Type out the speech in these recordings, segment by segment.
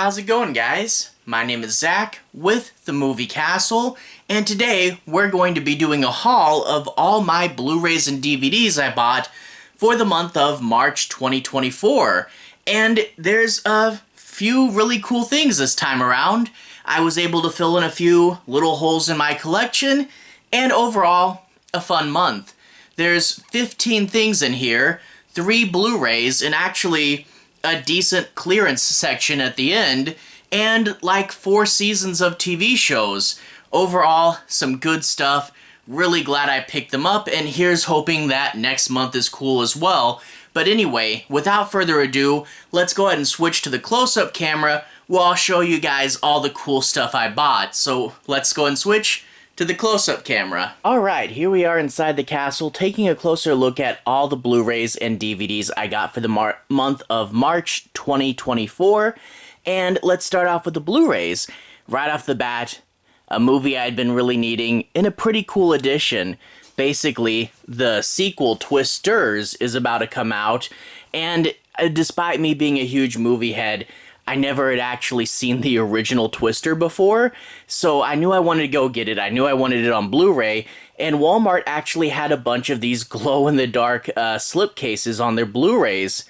How's it going, guys? My name is Zach with the Movie Castle, and today we're going to be doing a haul of all my Blu-rays and DVDs I bought for the month of March 2024. And there's a few really cool things this time around. I was able to fill in a few little holes in my collection, and overall, a fun month. There's 15 things in here, 3 Blu-rays, and actually a decent clearance section at the end, and like 4 seasons of TV shows. Overall, some good stuff. Really glad I picked them up, and here's hoping that next month is cool as well. But anyway, without further ado, let's go ahead and switch to the close-up camera where I'll show you guys all the cool stuff I bought. So let's go and switch to the close-up camera. Alright, here we are inside the castle, taking a closer look at all the Blu-rays and DVDs I got for the month of March 2024. And let's start off with the Blu-rays. Right off the bat, a movie I'd been really needing in a pretty cool edition. Basically, the sequel, Twisters, is about to come out, and despite me being a huge movie head, I never had actually seen the original Twister before, so I knew I wanted to go get it. I knew I wanted it on Blu-ray, and Walmart actually had a bunch of these glow-in-the-dark slipcases on their Blu-rays.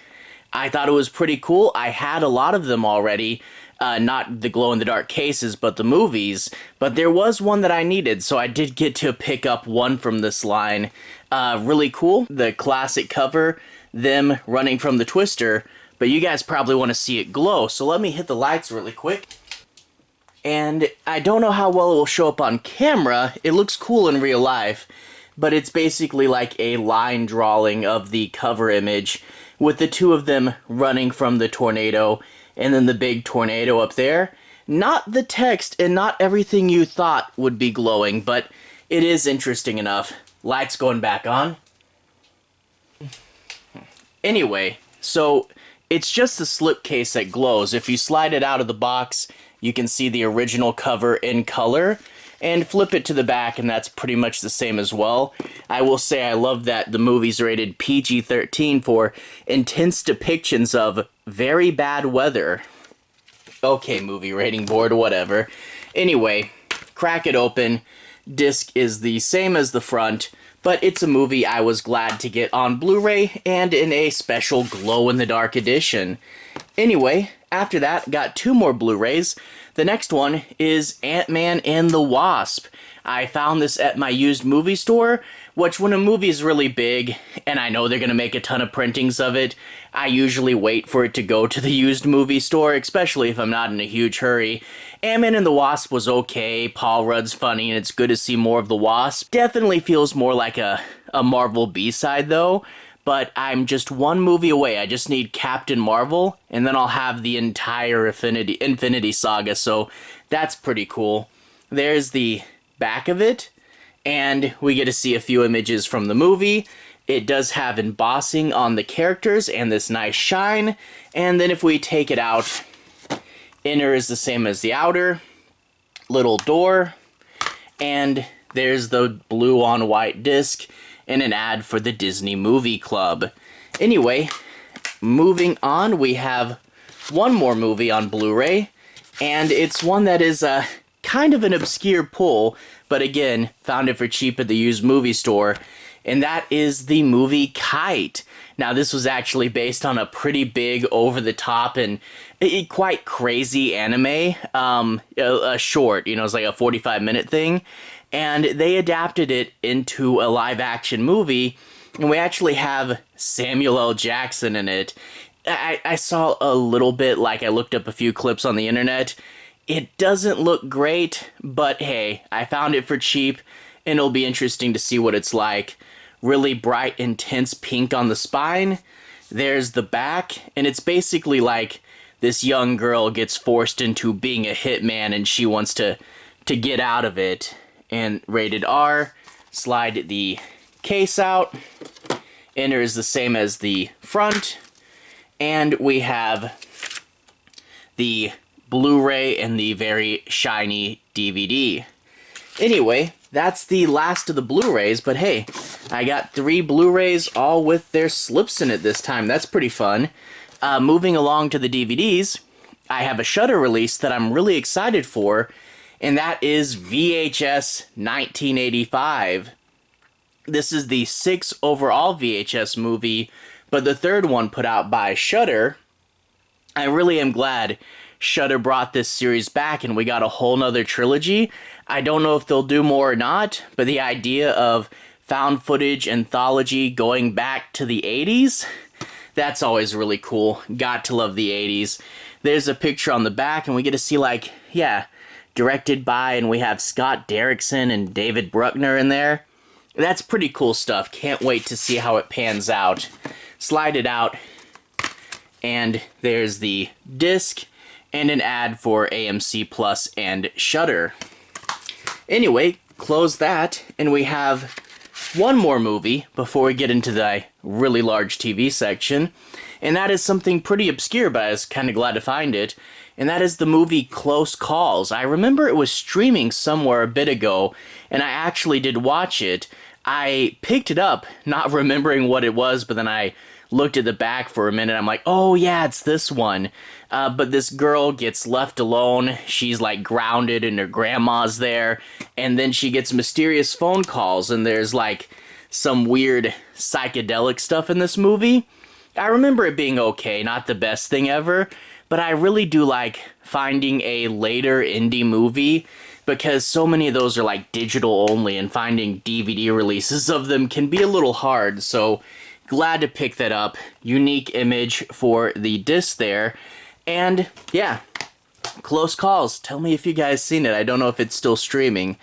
I thought it was pretty cool. I had a lot of them already, not the glow-in-the-dark cases, but the movies, but there was one that I needed, so I did get to pick up one from this line. Really cool, the classic cover, them running from the Twister, but you guys probably want to see it glow, so let me hit the lights really quick. And I don't know how well it will show up on camera. It looks cool in real life, but it's basically like a line drawing of the cover image with the two of them running from the tornado and then the big tornado up there. Not the text and not everything you thought would be glowing, but it is interesting enough. Lights going back on. Anyway, so it's just the slipcase that glows. If you slide it out of the box, you can see the original cover in color, and flip it to the back, and that's pretty much the same as well. I will say I love that the movie's rated PG-13 for intense depictions of very bad weather. Okay, movie rating board, whatever. Anyway, crack it open. Disc is the same as the front, but it's a movie I was glad to get on Blu-ray and in a special glow-in-the-dark edition. Anyway, after that, got 2 more Blu-rays. The next one is Ant-Man and the Wasp. I found this at my used movie store, which when a movie is really big, and I know they're going to make a ton of printings of it, I usually wait for it to go to the used movie store, especially if I'm not in a huge hurry. Ant-Man and the Wasp was okay, Paul Rudd's funny, and it's good to see more of the Wasp. Definitely feels more like a Marvel B-side though, but I'm just one movie away. I just need Captain Marvel, and then I'll have the entire Infinity Saga, so that's pretty cool. There's the back of it, and we get to see a few images from the movie. It does have embossing on the characters and this nice shine, and then if we take it out, inner is the same as the outer, little door, and there's the blue on white disc, and an ad for the Disney Movie Club. Anyway, moving on, we have one more movie on Blu-ray, and it's one that is kind of an obscure pull, but again, found it for cheap at the used movie store, and that is the movie Kite. Now, this was actually based on a pretty big, over-the-top, and quite crazy anime, a short, you know, it's like a 45-minute thing, and they adapted it into a live-action movie, and we actually have Samuel L. Jackson in it. I saw a little bit, like I looked up a few clips on the internet. It doesn't look great, but hey, I found it for cheap, and it'll be interesting to see what it's like. Really bright, intense pink on the spine. There's the back, and it's basically like this young girl gets forced into being a hitman, and she wants to get out of it. And rated R, slide the case out. Inner is the same as the front. And we have the Blu-ray and the very shiny DVD. Anyway, that's the last of the Blu-rays, but hey, I got 3 Blu-rays all with their slips in it this time. That's pretty fun. Moving along to the DVDs, I have a Shudder release that I'm really excited for, and that is VHS 1985. This is the 6th overall VHS movie, but the 3rd one put out by Shudder. I really am glad Shudder brought this series back and we got a whole nother trilogy. I don't know if they'll do more or not, but the idea of found footage anthology going back to the 80s, that's always really cool. Got to love the 80s. There's a picture on the back and we get to see, like, yeah, directed by, and we have Scott Derrickson and David Bruckner in there. That's pretty cool stuff. Can't wait to see how it pans out. Slide it out, and there's the disc and an ad for AMC Plus and Shudder. Anyway, close that, and we have one more movie before we get into the really large TV section, and that is something pretty obscure, but I was kind of glad to find it, and that is the movie Close Calls. I remember it was streaming somewhere a bit ago, and I actually did watch it. I picked it up, not remembering what it was, but then I looked at the back for a minute. I'm like, oh yeah, it's this one. But this girl gets left alone. She's like grounded and her grandma's there. And then she gets mysterious phone calls, and there's like some weird psychedelic stuff in this movie. I remember it being okay, not the best thing ever, but I really do like finding a later indie movie, because so many of those are like digital only, and finding DVD releases of them can be a little hard. So glad to pick that up. Unique image for the disc there. And yeah, Close Calls. Tell me if you guys seen it. I don't know if it's still streaming.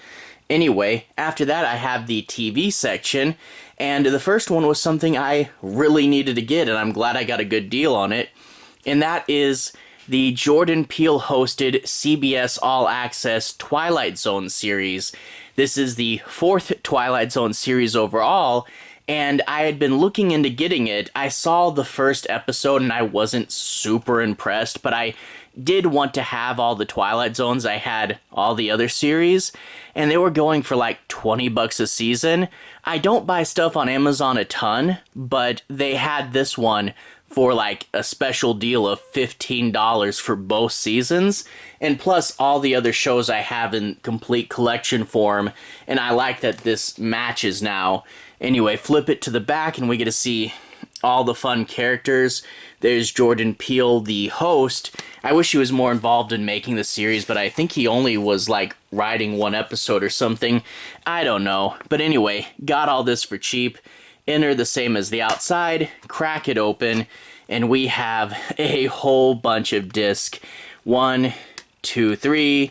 Anyway, after that I have the TV section, and the first one was something I really needed to get, and I'm glad I got a good deal on it. And that is the Jordan Peele hosted CBS All Access Twilight Zone series. This is the 4th Twilight Zone series overall, and I had been looking into getting it. I saw the first episode and I wasn't super impressed, but I did want to have all the Twilight Zones. I had all the other series, and they were going for like $20 a season. I don't buy stuff on Amazon a ton, but they had this one for like a special deal of $15 for both seasons, and plus all the other shows I have in complete collection form, and I like that this matches now. Anyway, flip it to the back and we get to see all the fun characters. There's Jordan Peele, the host. I wish he was more involved in making the series, but I think he only was like writing one episode or something. I don't know. But anyway, got all this for cheap. Inner the same as the outside, crack it open, and we have a whole bunch of discs. 1, 2, 3,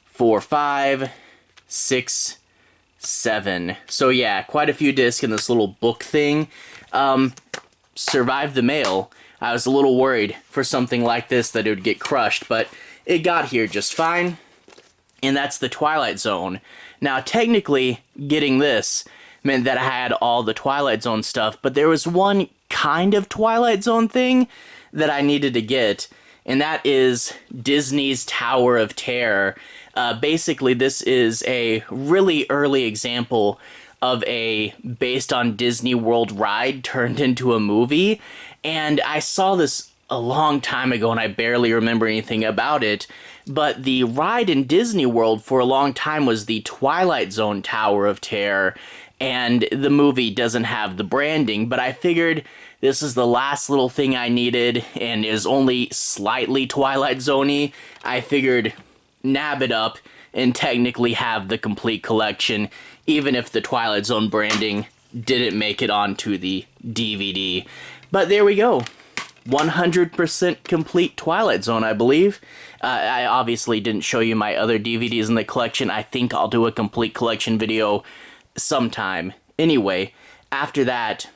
4, 5, 6, 7. So yeah, quite a few discs in this little book thing. Survived the mail. I was a little worried for something like this that it would get crushed, but it got here just fine. And that's the Twilight Zone. Now, technically, getting this meant that I had all the Twilight Zone stuff, but there was one kind of Twilight Zone thing that I needed to get, and that is Disney's Tower of Terror. Basically, this is a really early example of a based on Disney World ride turned into a movie, and I saw this a long time ago and I barely remember anything about it, but the ride in Disney World for a long time was the Twilight Zone Tower of Terror, and the movie doesn't have the branding, but I figured this is the last little thing I needed and is only slightly Twilight Zone-y. I figured nab it up and technically have the complete collection, even if the Twilight Zone branding didn't make it onto the DVD. But there we go. 100% complete Twilight Zone, I believe. I obviously didn't show you my other DVDs in the collection. I think I'll do a complete collection video sometime. Anyway, after that,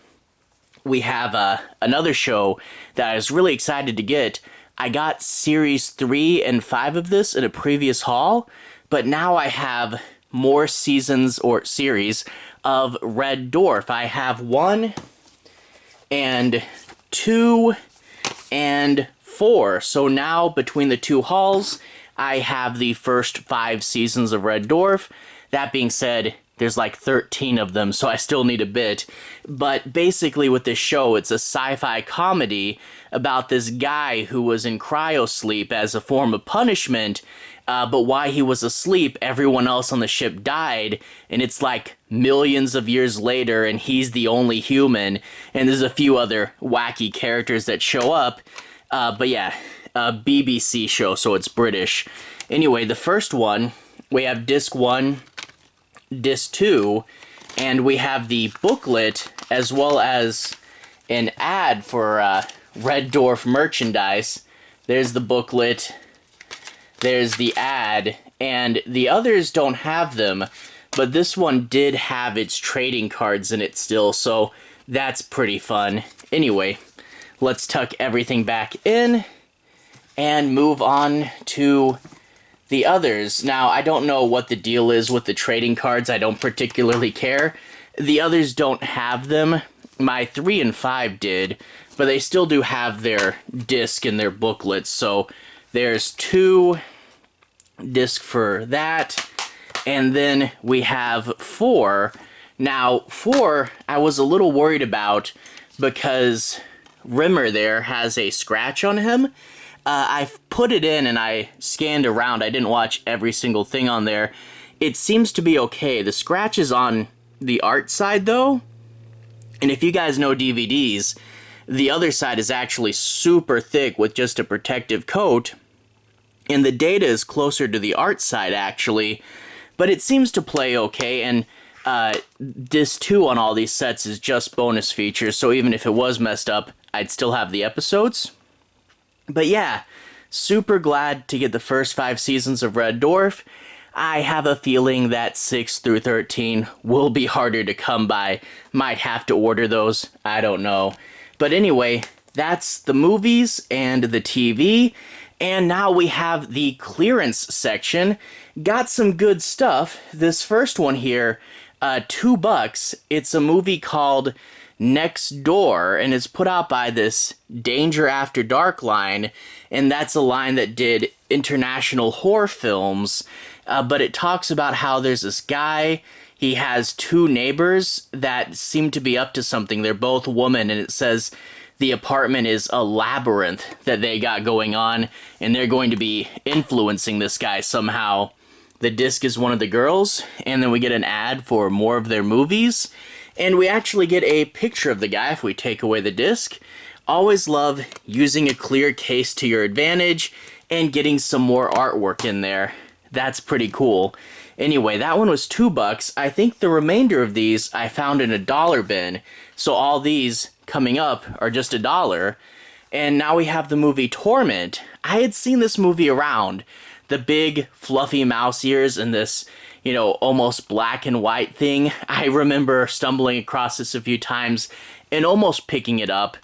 we have another show that I was really excited to get. I got Series 3 and 5 of this in a previous haul, but now I have more seasons or series of Red Dwarf. I have 1 and 2 and 4. So now between the 2 hauls, I have the first 5 seasons of Red Dwarf. That being said, there's like 13 of them, so I still need a bit. But basically with this show, it's a sci-fi comedy about this guy who was in cryosleep as a form of punishment, but while he was asleep, everyone else on the ship died, and it's like millions of years later, and he's the only human, and there's a few other wacky characters that show up. But yeah, a BBC show, so it's British. Anyway, the first one, we have disc 1, disc 2, and we have the booklet as well as an ad for Red Dwarf merchandise. There's the booklet, there's the ad, and the others don't have them, but this one did have its trading cards in it still, so that's pretty fun. Anyway, let's tuck everything back in and move on to the others. Now, I don't know what the deal is with the trading cards. I don't particularly care. The others don't have them. My 3 and 5 did, but they still do have their disc and their booklets. So there's 2 disc for that, and then we have 4. Now, 4 I was a little worried about because Rimmer there has a scratch on him. I've put it in and I scanned around. I didn't watch every single thing on there. It seems to be okay. The scratch is on the art side though. And if you guys know DVDs, the other side is actually super thick with just a protective coat. And the data is closer to the art side actually. But it seems to play okay. And disc 2 on all these sets is just bonus features. So even if it was messed up, I'd still have the episodes. But yeah, super glad to get the first 5 seasons of Red Dwarf. I have a feeling that 6 through 13 will be harder to come by. Might have to order those, I don't know. But anyway, that's the movies and the TV. And now we have the clearance section. Got some good stuff. This first one here, $2. It's a movie called Next Door, and it's put out by this Danger After Dark line, and that's a line that did international horror films, but it talks about how there's this guy, he has 2 neighbors that seem to be up to something. They're both women, and it says the apartment is a labyrinth that they got going on, and they're going to be influencing this guy somehow. The disc is one of the girls, and then we get an ad for more of their movies. And we actually get a picture of the guy if we take away the disc. Always love using a clear case to your advantage and getting some more artwork in there. That's pretty cool. Anyway, that one was $2. I think the remainder of these I found in a dollar bin. So all these coming up are just $1. And now we have the movie Torment. I had seen this movie around. The big fluffy mouse ears and this, you know, almost black and white thing. I remember stumbling across this a few times and almost picking it up.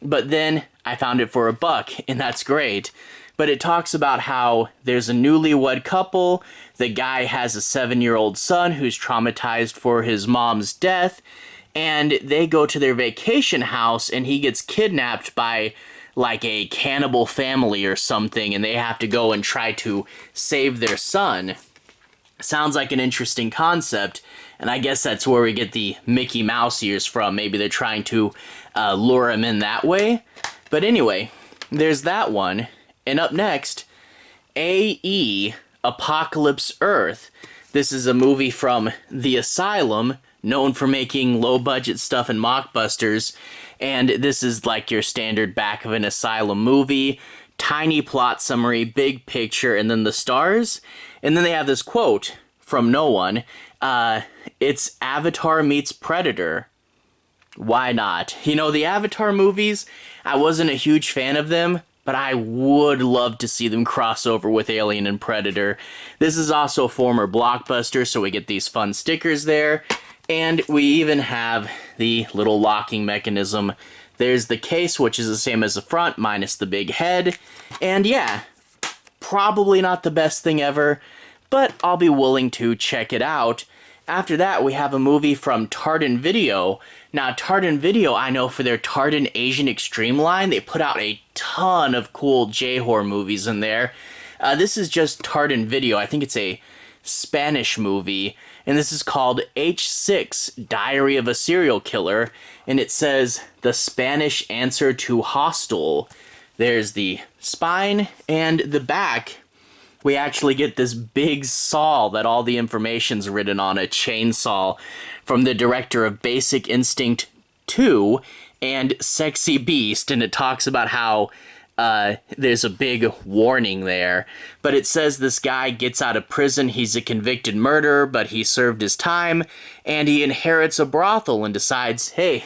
But then I found it for $1, and that's great. But it talks about how there's a newlywed couple. The guy has a 7-year-old son who's traumatized for his mom's death. And they go to their vacation house, and he gets kidnapped by like a cannibal family or something, and they have to go and try to save their son. Sounds like an interesting concept, and I guess that's where we get the Mickey Mouse ears from. Maybe they're trying to lure him in that way. But anyway, there's that one. And up next, A.E. Apocalypse Earth. This is a movie from The Asylum, known for making low-budget stuff and mockbusters. And this is like your standard back of an Asylum movie. Tiny plot summary, big picture, and then the stars. And then they have this quote from no one. It's Avatar meets Predator. Why not? You know, the Avatar movies, I wasn't a huge fan of them, but I would love to see them cross over with Alien and Predator. This is also a former blockbuster, so we get these fun stickers there. And we even have the little locking mechanism. There's the case, which is the same as the front, minus the big head. And yeah, probably not the best thing ever, but I'll be willing to check it out. After that, we have a movie from Tartan Video. Now, Tartan Video, I know for their Tartan Asian Extreme line, they put out a ton of cool J-horror movies in there. This is just Tartan Video. I think it's a Spanish movie. and this is called H6 Diary of a Serial Killer, and it says the Spanish answer to Hostel. There's the spine, and the back, we actually get this big saw that all the information's written on, a chainsaw from the director of Basic Instinct 2 and Sexy Beast, and it talks about how there's a big warning there. But it says this guy gets out of prison, he's a convicted murderer, but he served his time, and he inherits a brothel and decides, hey,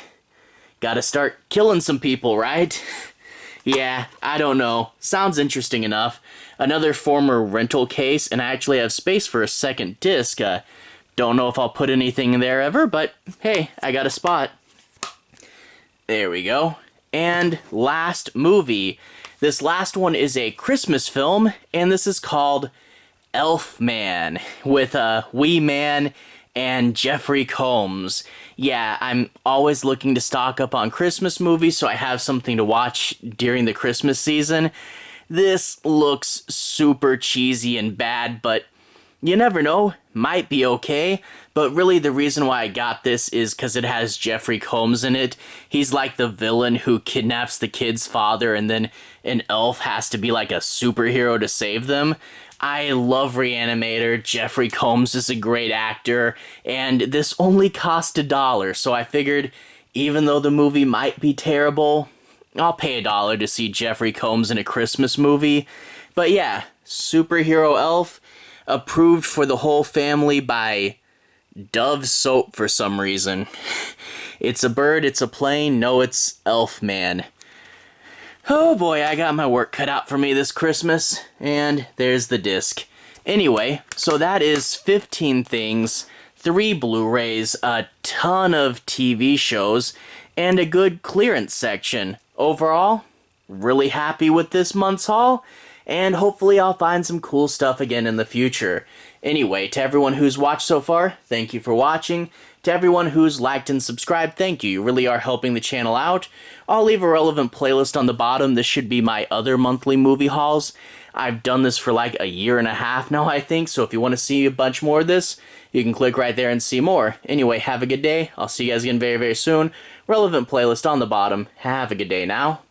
gotta start killing some people, right? Yeah, I don't know. Sounds interesting enough. Another former rental case, and I actually have space for a second disc. Don't know if I'll put anything in there ever, but hey, I got a spot. There we go. And last movie. This last one is a Christmas film, and this is called Elfman, with Wee Man and Jeffrey Combs. Yeah, I'm always looking to stock up on Christmas movies, so I have something to watch during the Christmas season. This looks super cheesy and bad, but you never know, might be okay. But really the reason why I got this is because it has Jeffrey Combs in it. He's like the villain who kidnaps the kid's father, and then an elf has to be like a superhero to save them. I love Reanimator. Jeffrey Combs is a great actor, and this only cost $1, so I figured even though the movie might be terrible, I'll pay $1 to see Jeffrey Combs in a Christmas movie. But yeah, superhero elf, approved for the whole family by Dove Soap for some reason. It's a bird, it's a plane, no, it's Elfman. Oh boy, I got my work cut out for me this Christmas, and there's the disc. Anyway, so that is 15 things, 3 Blu-rays, a ton of TV shows, and a good clearance section. Overall, really happy with this month's haul, and hopefully I'll find some cool stuff again in the future. Anyway, to everyone who's watched so far, thank you for watching. To everyone who's liked and subscribed, thank you. You really are helping the channel out. I'll leave a relevant playlist on the bottom. This should be my other monthly movie hauls. I've done this for like a year and a half now, I think, so if you want to see a bunch more of this, you can click right there and see more. Anyway, have a good day. I'll see you guys again very, very soon. Relevant playlist on the bottom. Have a good day now.